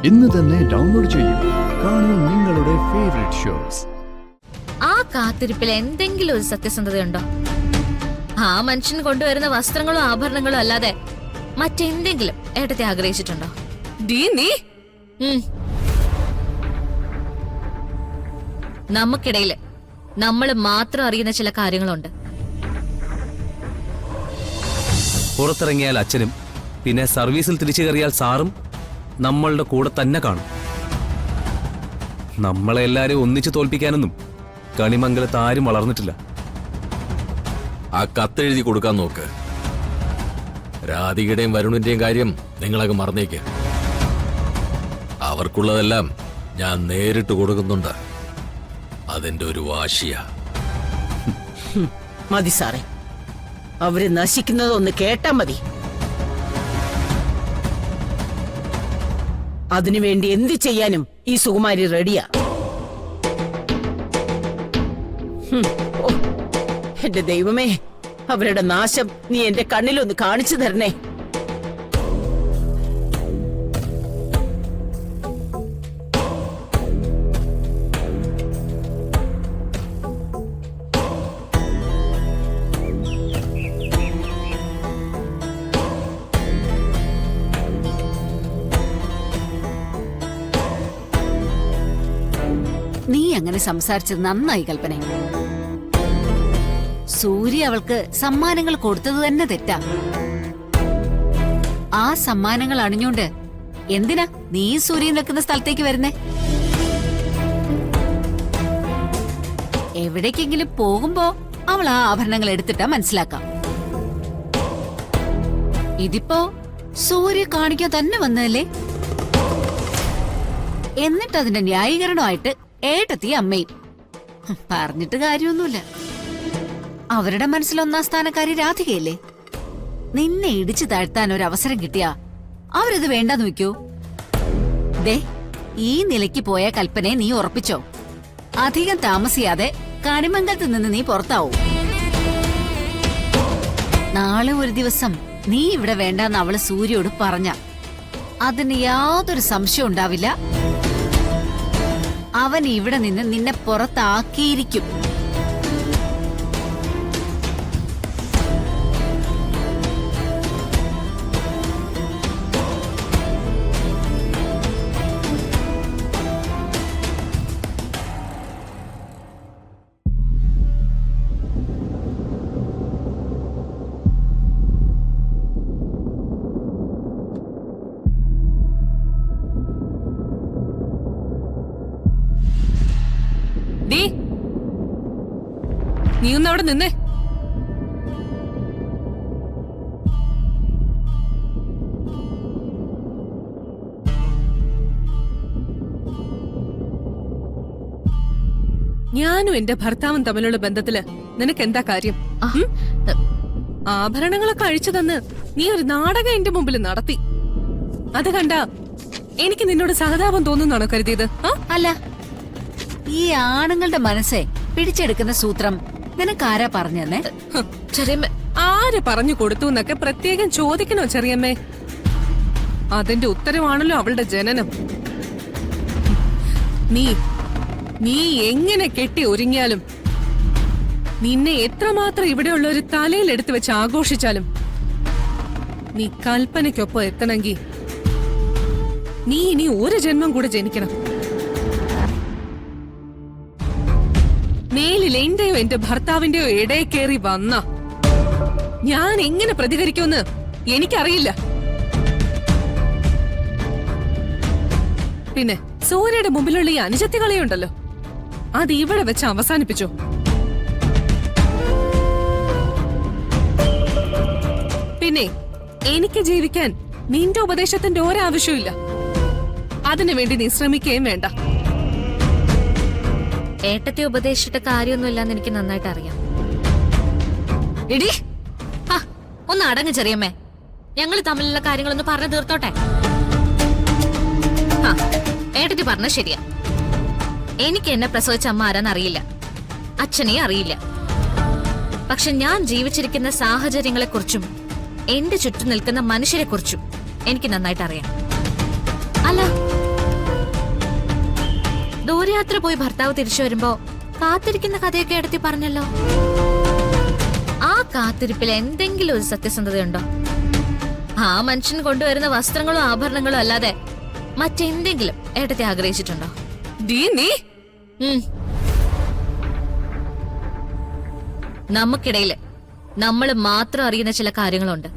ഇന്ന് തന്നെ ഡൗൺലോഡ് ചെയ്യൂ. കാണൂ നിങ്ങളുടെ ഫേവറേറ്റ് ഷോസ്. ആ കാത്തിരിപ്പിൽ എന്തെങ്കിലും ഒരു സത്യസന്ധതയുണ്ടോ? ആ മനുഷ്യൻ കൊണ്ടുവരുന്ന വസ്ത്രങ്ങളോ ആഭരണങ്ങളോ അല്ലാതെ മറ്റെന്തെങ്കിലും ഏട്ടത്തെ ആഗ്രഹിച്ചിട്ടുണ്ടോ? നമുക്കിടയില് നമ്മൾ മാത്രം അറിയുന്ന ചില കാര്യങ്ങളുണ്ട്. പുറത്തിറങ്ങിയാൽ അച്ഛനും പിന്നെ സർവീസിൽ തിരിച്ചു കയറിയാൽ സാറും നമ്മളുടെ കൂടെ തന്നെ കാണും. നമ്മളെ എല്ലാരും ഒന്നിച്ചു തോൽപ്പിക്കാനൊന്നും കണിമംഗലത്ത് ആരും വളർന്നിട്ടില്ല. ആ കത്തെഴുതി കൊടുക്കാൻ നോക്ക്. രാധികയുടെയും വരുണിന്റെയും കാര്യം നിങ്ങളൊക്കെ മറന്നേക്ക്. അവർക്കുള്ളതെല്ലാം ഞാൻ നേരിട്ട് കൊടുക്കുന്നുണ്ട്. അതിന്റെ ഒരു വാശിയാ. മതി സാറേ, അവര് നശിക്കുന്നതൊന്ന് കേട്ടാ മതി. അതിനുവേണ്ടി എന്ത് ചെയ്യാനും ഈ സുകുമാരി റെഡിയാ. എന്റെ ദൈവമേ, അവരുടെ നാശം നീ എന്റെ കണ്ണിലൊന്ന് കാണിച്ചു തരണേ. നീ അങ്ങനെ സംസാരിച്ചത് നന്നായി കൽപ്പന. സൂര്യ അവൾക്ക് സമ്മാനങ്ങൾ കൊടുത്തത് തന്നെ തെറ്റാ. ആ സമ്മാനങ്ങൾ അണിഞ്ഞോണ്ട് എന്തിനാ നീ സൂര്യൻ നിൽക്കുന്ന സ്ഥലത്തേക്ക് വരുന്നേ? എവിടേക്കെങ്കിലും പോകുമ്പോ അവൾ ആ ആഭരണങ്ങൾ എടുത്തിട്ടാ മനസ്സിലാക്കാം. ഇതിപ്പോ സൂര്യ കാണിക്കാൻ തന്നെ വന്നതല്ലേ? എന്നിട്ട് അതിന്റെ ന്യായീകരണമായിട്ട് ഏട്ടത്തി അമ്മയും. പറഞ്ഞിട്ട് കാര്യമൊന്നുമില്ല. അവരുടെ മനസ്സിൽ ഒന്നാം സ്ഥാനക്കാരി രാധികയല്ലേ? നിന്നെ ഇടിച്ചു താഴ്ത്താൻ ഒരു അവസരം കിട്ടിയാ അവരത് വേണ്ടെന്ന് വെക്കൂ. ദേ, ഈ നിലയ്ക്ക് പോയ കൽപ്പനയെ നീ ഉറപ്പിച്ചോ, അധികം താമസിയാതെ കണിമംഗലത്ത് നിന്ന് നീ പുറത്താവും. നാളെ ഒരു ദിവസം നീ ഇവിടെ വേണ്ടെന്ന് അവള് സൂര്യോട് പറഞ്ഞ അതിന് യാതൊരു സംശയം ഉണ്ടാവില്ല. അവൻ ഇവിടെ നിന്ന് നിന്നെ പുറത്താക്കിയിരിക്കും. നീ ഒന്ന് അവിടെ നിന്നേ. ഞാനും എന്റെ ഭർത്താവും തമ്മിലുള്ള ബന്ധത്തില് നിനക്ക് എന്താ കാര്യം? ആഭരണങ്ങളൊക്കെ അഴിച്ചു തന്ന് നീ ഒരു നാടകം എന്റെ മുമ്പിൽ നടത്തി. അത് കണ്ട എനിക്ക് നിന്നോട് സഹതാപം തോന്നുന്നാണോ കരുതിയത്? അല്ല, ഈ ആണുങ്ങളുടെ മനസ്സെ പിടിച്ചെടുക്കുന്ന സൂത്രം നിനക്കാരാ പറഞ്ഞേ? ചെറിയമ്മ ആര് പറഞ്ഞു കൊടുത്തു എന്നൊക്കെ പ്രത്യേകം ചോദിക്കണോ ചെറിയമ്മേ? അതിന്റെ ഉത്തരവാണല്ലോ അവളുടെ ജനനം. നീ എങ്ങനെ കെട്ടി ഒരുങ്ങിയാലും, നിന്നെ എത്രമാത്രം ഇവിടെയുള്ള ഒരു തലയിൽ എടുത്തു വെച്ച് ആഘോഷിച്ചാലും, നീ കൽപ്പനയ്ക്കൊപ്പം എത്തണമെങ്കിൽ നീ ഇനി ഒരു ജന്മം കൂടെ ജനിക്കണം. മേലിൽ എന്റെയോ എന്റെ ഭർത്താവിന്റെയോ ഇടയിൽ കയറി വന്ന ഞാൻ എങ്ങനെ പ്രതികരിക്കുമെന്ന് എനിക്കറിയില്ല. പിന്നെ സൂര്യയുടെ മുമ്പിലുള്ള ഈ അനുജത്തികളെയുണ്ടല്ലോ, അത് ഇവിടെ വെച്ച് അവസാനിപ്പിച്ചോ. പിന്നെ എനിക്ക് ജീവിക്കാൻ നിന്റെ ഉപദേശത്തിന്റെ ഒരാവശ്യമില്ല. അതിനുവേണ്ടി നീ ശ്രമിക്കുകയും വേണ്ട. ഏട്ടത്തെ ഉപദേശിച്ചിട്ട് കാര്യമൊന്നുമില്ലെന്ന് എനിക്ക് നന്നായിട്ട് അറിയാം. എടി, ഒന്ന് അടങ്ങ് ചെറിയമ്മേ. ഞങ്ങൾ തമ്മിലുള്ള കാര്യങ്ങളൊന്ന് പറഞ്ഞു തീർത്തോട്ടെ. ഏട്ടത്തി പറഞ്ഞ ശരിയാ. എനിക്ക് എന്നെ പ്രസവിച്ച അമ്മ ആരാന്നറിയില്ല, അച്ഛനെ അറിയില്ല. പക്ഷെ ഞാൻ ജീവിച്ചിരിക്കുന്ന സാഹചര്യങ്ങളെക്കുറിച്ചും എന്റെ ചുറ്റും നിൽക്കുന്ന മനുഷ്യരെക്കുറിച്ചും എനിക്ക് നന്നായിട്ട് അറിയാം. അല്ല, ദൂരയാത്ര പോയി ഭർത്താവ് തിരിച്ചു വരുമ്പോ കാത്തിരിക്കുന്ന കഥയൊക്കെ എടുത്തി പറഞ്ഞല്ലോ. ആ കാത്തിരിപ്പിൽ എന്തെങ്കിലും ഒരു സത്യസന്ധതയുണ്ടോ? ആ മനുഷ്യൻ കൊണ്ടുവരുന്ന വസ്ത്രങ്ങളോ ആഭരണങ്ങളോ അല്ലാതെ മറ്റെന്തെങ്കിലും ഏട്ടത്തെ ആഗ്രഹിച്ചിട്ടുണ്ടോ? നീ ഉം. നമുക്കിടയില് നമ്മൾ മാത്രം അറിയുന്ന ചില കാര്യങ്ങളുണ്ട്.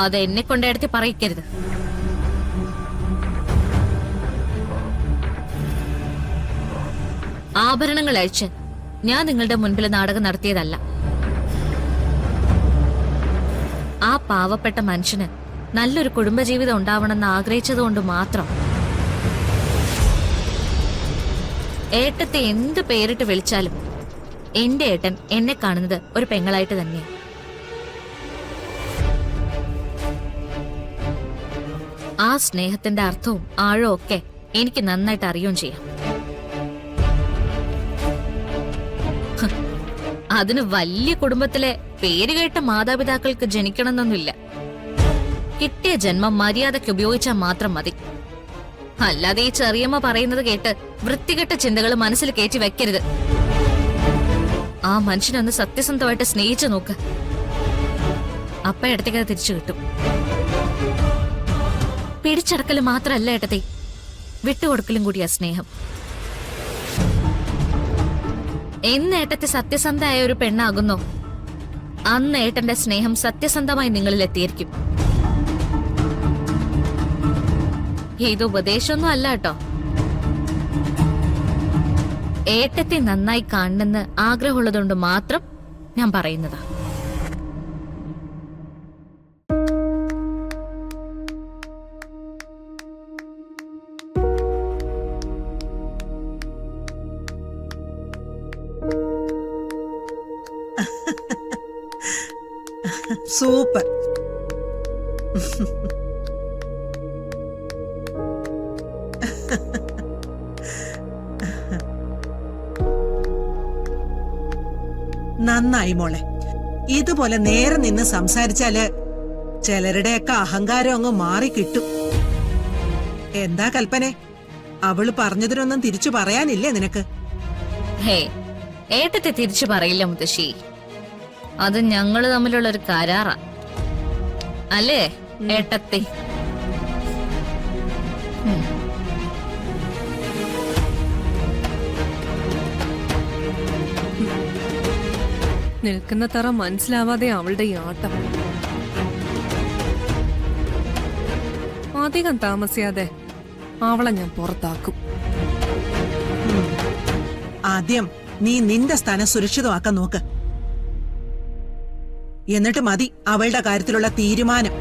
അത് എന്നെ കൊണ്ടെടുത്ത് പറയിക്കരുത്. ആഭരണങ്ങൾ അഴിച്ച് ഞാൻ നിങ്ങളുടെ മുൻപിൽ നാടകം നടത്തിയതല്ല. ആ പാവപ്പെട്ട മനുഷ്യന് നല്ലൊരു കുടുംബജീവിതം ഉണ്ടാവണമെന്ന് ആഗ്രഹിച്ചതുകൊണ്ട് മാത്രം. ഏട്ടത്തെ എന്ത് പേരിട്ട് വിളിച്ചാലും എന്റെ ഏട്ടൻ എന്നെ കാണുന്നത് ഒരു പെങ്ങളായിട്ട് തന്നെയാണ്. ആ സ്നേഹത്തിന്റെ അർത്ഥവും ആഴവും ഒക്കെ എനിക്ക് നന്നായിട്ട് അറിയുകയും ചെയ്യാം. അതിന് വലിയ കുടുംബത്തിലെ പേരുകേട്ട മാതാപിതാക്കൾക്ക് ജനിക്കണമെന്നൊന്നുമില്ല. കിട്ടിയ ജന്മം മര്യാദയ്ക്ക് ഉപയോഗിച്ചാൽ മാത്രം മതി. അല്ലാതെ ഈ ചെറിയമ്മ പറയുന്നത് കേട്ട് വൃത്തികെട്ട ചിന്തകൾ മനസ്സിൽ കയറ്റി വെക്കരുത്. ആ മനുഷ്യനൊന്ന് സത്യസന്ധമായിട്ട് സ്നേഹിച്ചു നോക്ക്. അപ്പ ഇടത്തേക്ക് അത് തിരിച്ചു കിട്ടും. പിടിച്ചടക്കല് മാത്രല്ല ഏട്ടത്തെ, വിട്ടുകൊടുക്കലും കൂടിയാ സ്നേഹം. എന്ന് ഏട്ടത്തെ സത്യസന്ധമായ ഒരു പെണ്ണാകുന്നോ അന്ന് ഏട്ടന്റെ സ്നേഹം സത്യസന്ധമായി നിങ്ങളിൽ എത്തിയിരിക്കും. ഇത് ഉപദേശമൊന്നും അല്ല കേട്ടോ. ഏട്ടത്തെ നന്നായി കാണണമെന്ന് ആഗ്രഹമുള്ളതുകൊണ്ട് മാത്രം ഞാൻ പറയുന്നതാ. സൂപ്പർ. നന്നായി മോളെ. ഇതുപോലെ നേരെ നിന്ന് സംസാരിച്ചാല് ചിലരുടെയൊക്കെ അഹങ്കാരം അങ്ങ് മാറി കിട്ടും. എന്താ കൽപ്പനെ, അവള് പറഞ്ഞതിനൊന്നും തിരിച്ചു പറയാനില്ലേ നിനക്ക്? ഹേ, ഏട്ടത്തെ തിരിച്ചു പറയില്ല മുത്തശ്ശി. അത് ഞങ്ങള് തമ്മിലുള്ള ഒരു കരാറാ അല്ലേ ഏട്ടത്തെ? നിൽക്കുന്ന തറ മനസ്സിലാവാതെ അവളുടെ ഈ ആട്ടം. അധികം താമസിയാതെ അവളെ ഞാൻ പുറത്താക്കും. ആദ്യം നീ നിന്റെ സ്ഥാനം സുരക്ഷിതമാക്കാൻ നോക്ക്. എന്നിട്ട് മതി അവളുടെ കാര്യത്തിലുള്ള തീരുമാനം.